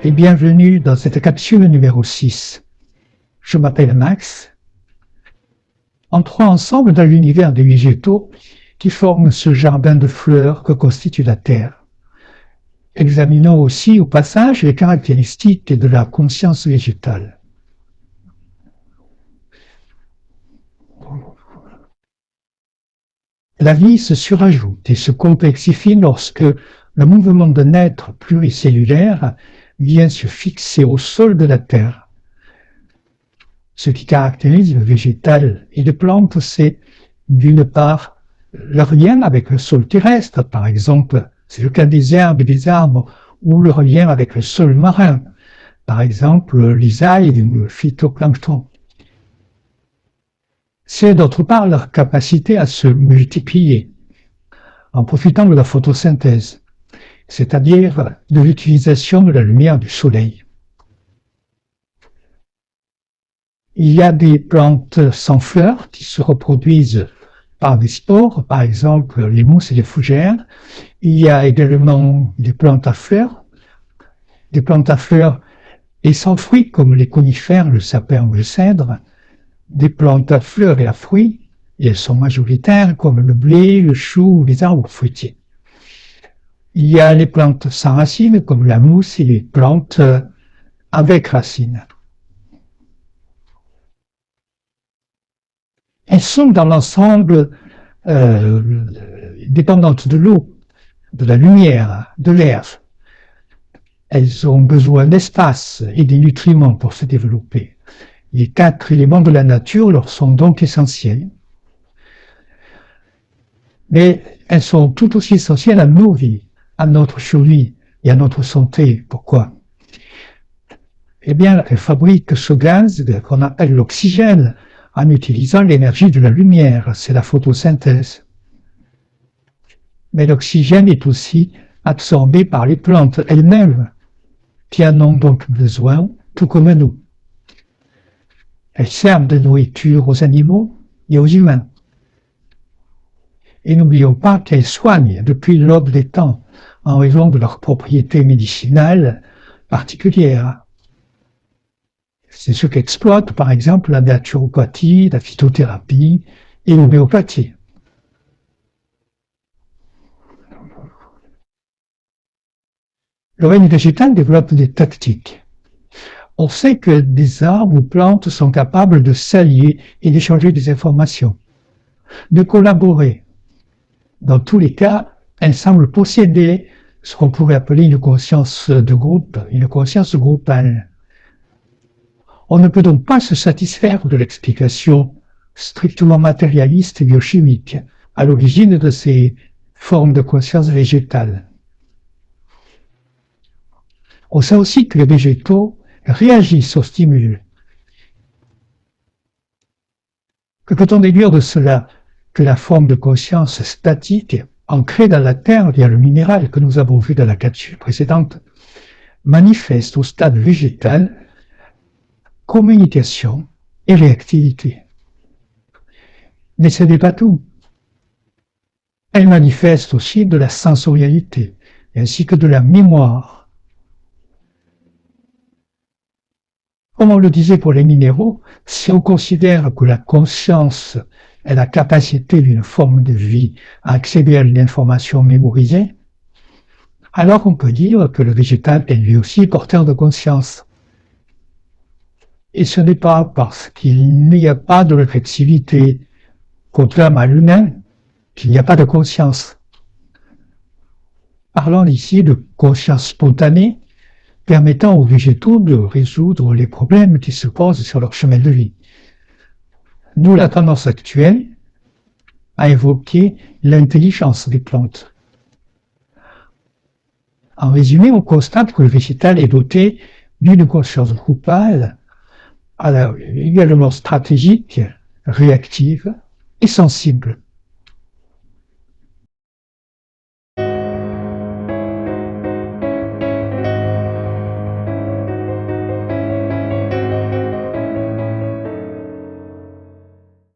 et bienvenue dans cette capsule numéro 6. Je m'appelle Max. Entrons ensemble dans l'univers des végétaux qui forment ce jardin de fleurs que constitue la Terre. Examinons aussi au passage les caractéristiques de la conscience végétale. La vie se surajoute et se complexifie lorsque le mouvement d'un être pluricellulaire vient se fixer au sol de la Terre. Ce qui caractérise le végétal et les plantes, c'est d'une part leur lien avec le sol terrestre, par exemple, c'est le cas des herbes et des arbres, ou leur lien avec le sol marin, par exemple les algues ou le phytoplancton. C'est d'autre part leur capacité à se multiplier en profitant de la photosynthèse, c'est-à-dire de l'utilisation de la lumière du soleil. Il y a des plantes sans fleurs qui se reproduisent par des spores, par exemple les mousses et les fougères. Il y a également des plantes à fleurs et sans fruits comme les conifères, le sapin ou le cèdre, des plantes à fleurs et à fruits, et elles sont majoritaires comme le blé, le chou ou les arbres fruitiers. Il y a les plantes sans racines comme la mousse et les plantes avec racines. Elles sont dans l'ensemble dépendantes de l'eau, de la lumière, de l'air. Elles ont besoin d'espace et des nutriments pour se développer. Les 4 éléments de la nature leur sont donc essentiels. Mais elles sont tout aussi essentielles à nos vies, à notre survie et à notre santé. Pourquoi? Eh bien, elles fabriquent ce gaz qu'on appelle l'oxygène en utilisant l'énergie de la lumière, c'est la photosynthèse. Mais l'oxygène est aussi absorbé par les plantes elles-mêmes, qui en ont donc besoin, tout comme nous. Elles servent de nourriture aux animaux et aux humains. Et n'oublions pas qu'elles soignent depuis l'aube des temps, en raison de leurs propriétés médicinales particulières. C'est ce qu'exploite par exemple la naturopathie, la phytothérapie et l'homéopathie. Le règne végétal développe des tactiques. On sait que des arbres ou plantes sont capables de s'allier et d'échanger des informations, de collaborer. Dans tous les cas, elles semblent posséder ce qu'on pourrait appeler une conscience de groupe, une conscience groupale. On ne peut donc pas se satisfaire de l'explication strictement matérialiste et biochimique à l'origine de ces formes de conscience végétale. On sait aussi que les végétaux réagissent aux stimuli. Que peut-on déduire de cela? Que la forme de conscience statique, ancrée dans la terre via le minéral que nous avons vu dans la capsule précédente, manifeste au stade végétal communication et réactivité. Mais ce n'est pas tout. Elle manifeste aussi de la sensorialité, ainsi que de la mémoire. Comme on le disait pour les minéraux, si on considère que la conscience est la capacité d'une forme de vie à accéder à l'information mémorisée, alors on peut dire que le végétal est lui aussi porteur de conscience. Et ce n'est pas parce qu'il n'y a pas de réflexivité, contrairement à l'humain, qu'il n'y a pas de conscience. Parlons ici de conscience spontanée, permettant aux végétaux de résoudre les problèmes qui se posent sur leur chemin de vie. Nous, la tendance actuelle à évoquer l'intelligence des plantes. En résumé, on constate que le végétal est doté d'une conscience groupale, également stratégique, réactive et sensible.